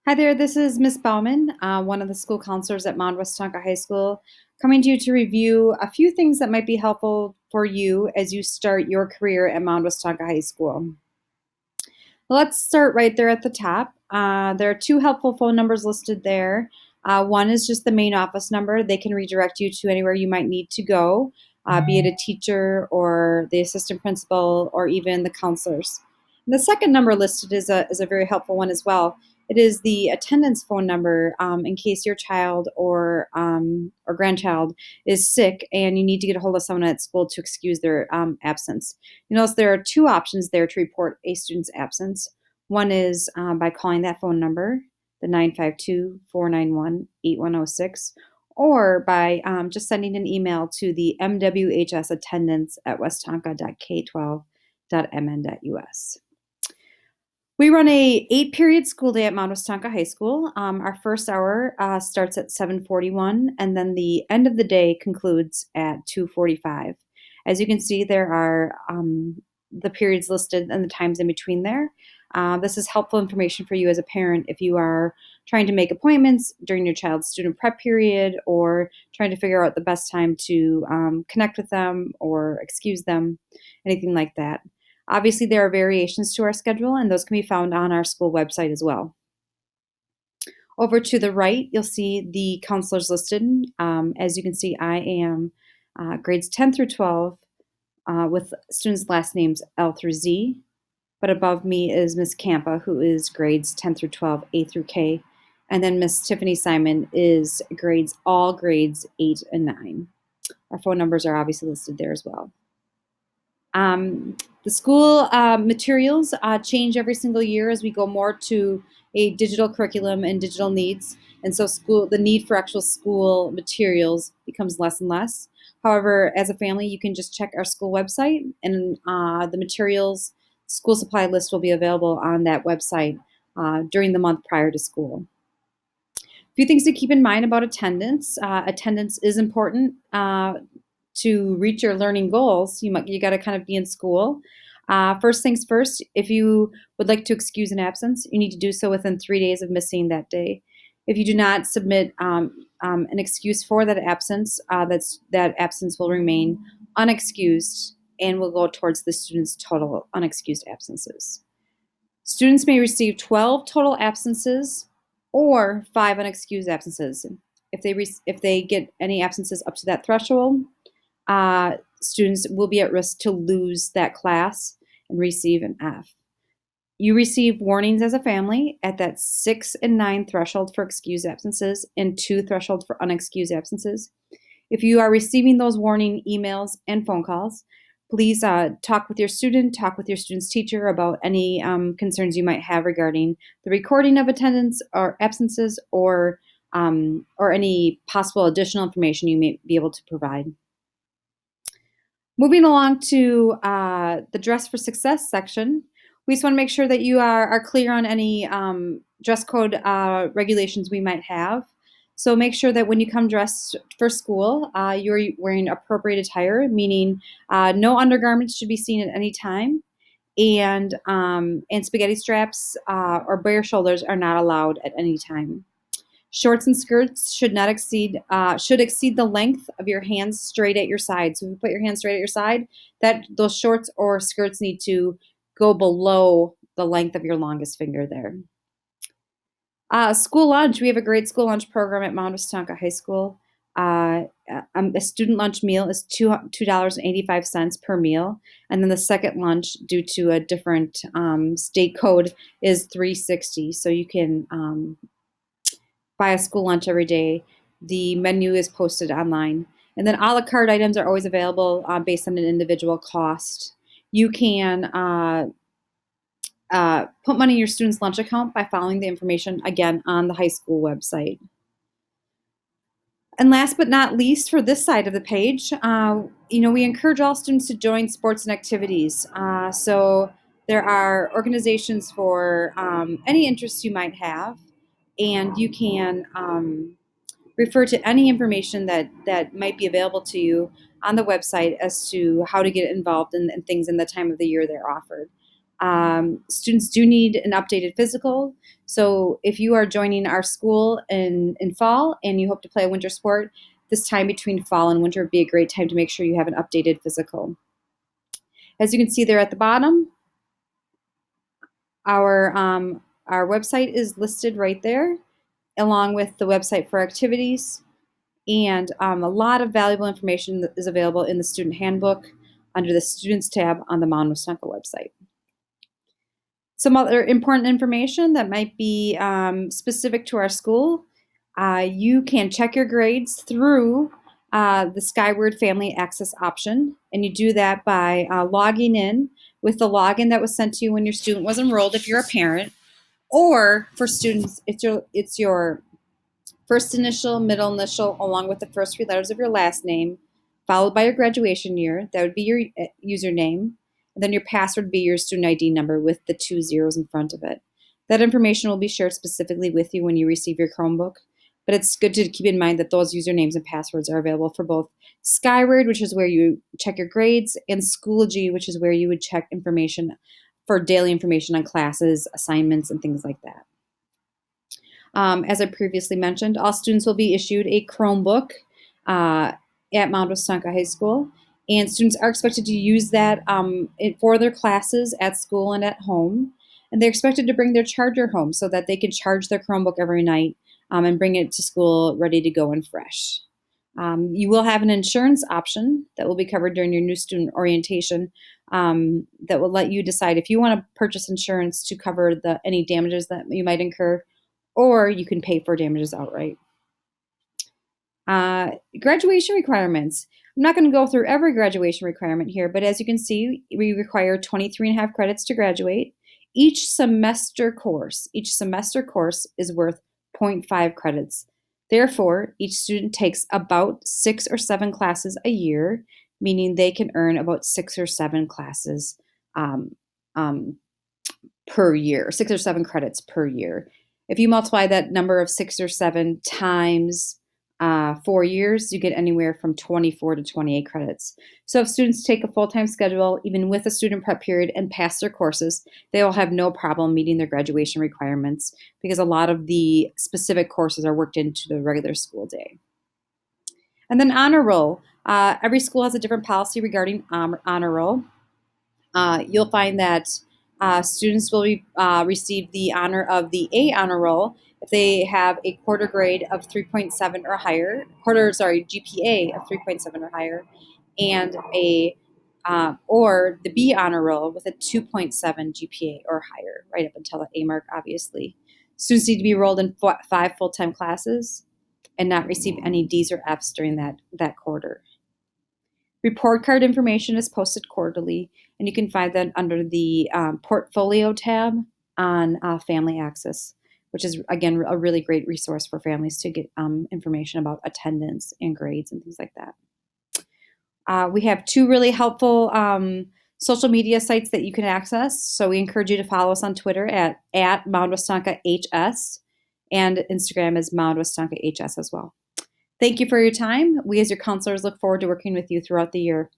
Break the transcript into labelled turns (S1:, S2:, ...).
S1: Hi there, this is Miss Bauman, one of the school counselors at Mount Westonka High School, coming to you to review a few things that might be helpful for you as you start your career at Mount Westonka High School. Let's start right there at the top. There are two helpful phone numbers listed there. One is just the main office number. They can redirect you to anywhere you might need to go, be it a teacher or the assistant principal or even the counselors. And the second number listed is a very helpful one as well. It is the attendance phone number in case your child or grandchild is sick and you need to get a hold of someone at school to excuse their absence. You notice there are two options there to report a student's absence. One is by calling that phone number, the 952-491-8106, or by just sending an email to the MWHS attendance at westonka.k12.mn.us. We run a 8-period school day at Mount Westonka High School. Our first hour starts at 7:41, and then the end of the day concludes at 2:45. As you can see, there are the periods listed and the times in between there. This is helpful information for you as a parent if you are trying to make appointments during your child's student prep period or trying to figure out the best time to connect with them or excuse them, anything like that. Obviously, there are variations to our schedule, and those can be found on our school website as well. Over to the right, you'll see the counselors listed. As you can see, I am grades 10 through 12 with students' last names L through Z. But above me is Miss Campa, who is grades 10 through 12, A through K. And then Miss Tiffany Simon is all grades 8 and 9. Our phone numbers are obviously listed there as well. The school materials change every single year as we go more to a digital curriculum and digital needs. And so the need for actual school materials becomes less and less. However, as a family, you can just check our school website and the materials school supply list will be available on that website during the month prior to school. A few things to keep in mind about attendance. Attendance is important to reach your learning goals. You got to kind of be in school. First things first, if you would like to excuse an absence, you need to do so within 3 days of missing that day. If you do not submit an excuse for that absence, that absence will remain unexcused and will go towards the student's total unexcused absences. Students may receive 12 total absences or 5 unexcused absences. If they get any absences up to that threshold, students will be at risk to lose that class and receive an F. You receive warnings as a family at that 6 and 9 threshold for excused absences and 2 threshold for unexcused absences. If you are receiving those warning emails and phone calls, please talk with your student's teacher about any concerns you might have regarding the recording of attendance or absences or any possible additional information you may be able to provide. Moving along to the Dress for Success section, we just want to make sure that you are clear on any dress code regulations we might have. So make sure that when you come dressed for school, you're wearing appropriate attire, meaning no undergarments should be seen at any time, and spaghetti straps or bare shoulders are not allowed at any time. Shorts and skirts should exceed the length of your hands straight at your side. So if you put your hands straight at your side, those shorts or skirts need to go below the length of your longest finger there. School lunch. We have a great school lunch program at Mount Westonka High School. A student lunch meal is $2.85 per meal, and then the second lunch, due to a different state code, is $3.60. So you can buy a school lunch every day. The menu is posted online. And then a la carte items are always available based on an individual cost. You can put money in your student's lunch account by following the information, again, on the high school website. And last but not least, for this side of the page, we encourage all students to join sports and activities. So there are organizations for any interests you might have, and you can refer to any information that might be available to you on the website as to how to get involved in things in the time of the year they're offered. Students do need an updated physical. So if you are joining our school in fall and you hope to play a winter sport, this time between fall and winter would be a great time to make sure you have an updated physical. As you can see there at the bottom, our website is listed right there, along with the website for activities. And a lot of valuable information is available in the student handbook under the Students tab on the Mound Westonka website. Some other important information that might be specific to our school. You can check your grades through the Skyward Family Access option, and you do that by logging in with the login that was sent to you when your student was enrolled if you're a parent, or for students, it's your first initial, middle initial, along with the first three letters of your last name, followed by your graduation year. That would be your username. And then your password would be your student ID number with the 2 zeros in front of it. That information will be shared specifically with you when you receive your Chromebook. But it's good to keep in mind that those usernames and passwords are available for both Skyward, which is where you check your grades, and Schoology, which is where you would check information for daily information on classes, assignments, and things like that. As I previously mentioned, all students will be issued a Chromebook at Mound Westonka High School, and students are expected to use that for their classes at school and at home. And they're expected to bring their charger home so that they can charge their Chromebook every night and bring it to school ready to go and fresh. You will have an insurance option that will be covered during your new student orientation that will let you decide if you want to purchase insurance to cover any damages that you might incur, or you can pay for damages outright. Graduation requirements. I'm not going to go through every graduation requirement here, but as you can see, we require 23.5 credits to graduate. Each semester course is worth 0.5 credits. Therefore, each student takes about 6 or 7 classes a year, meaning they can earn about 6 or 7 classes per year, 6 or 7 credits per year. If you multiply that number of 6 or 7 times 4 years, you get anywhere from 24 to 28 credits. So if students take a full-time schedule, even with a student prep period, and pass their courses, they will have no problem meeting their graduation requirements because a lot of the specific courses are worked into the regular school day. And then honor roll. Every school has a different policy regarding honor roll. You'll find that students will receive the honor of the A honor roll if they have a quarter grade of 3.7 or higher, GPA of 3.7 or higher, and or the B honor roll with a 2.7 GPA or higher, right up until the A mark, obviously. Students need to be enrolled in 5 full-time classes and not receive any D's or F's during that quarter. Report card information is posted quarterly, and you can find that under the Portfolio tab on Family Access, which is, again, a really great resource for families to get information about attendance and grades and things like that. We have 2 really helpful social media sites that you can access, so we encourage you to follow us on Twitter at Mound Westonka HS, and Instagram is Mound Westonka HS as well. Thank you for your time. We as your counselors look forward to working with you throughout the year.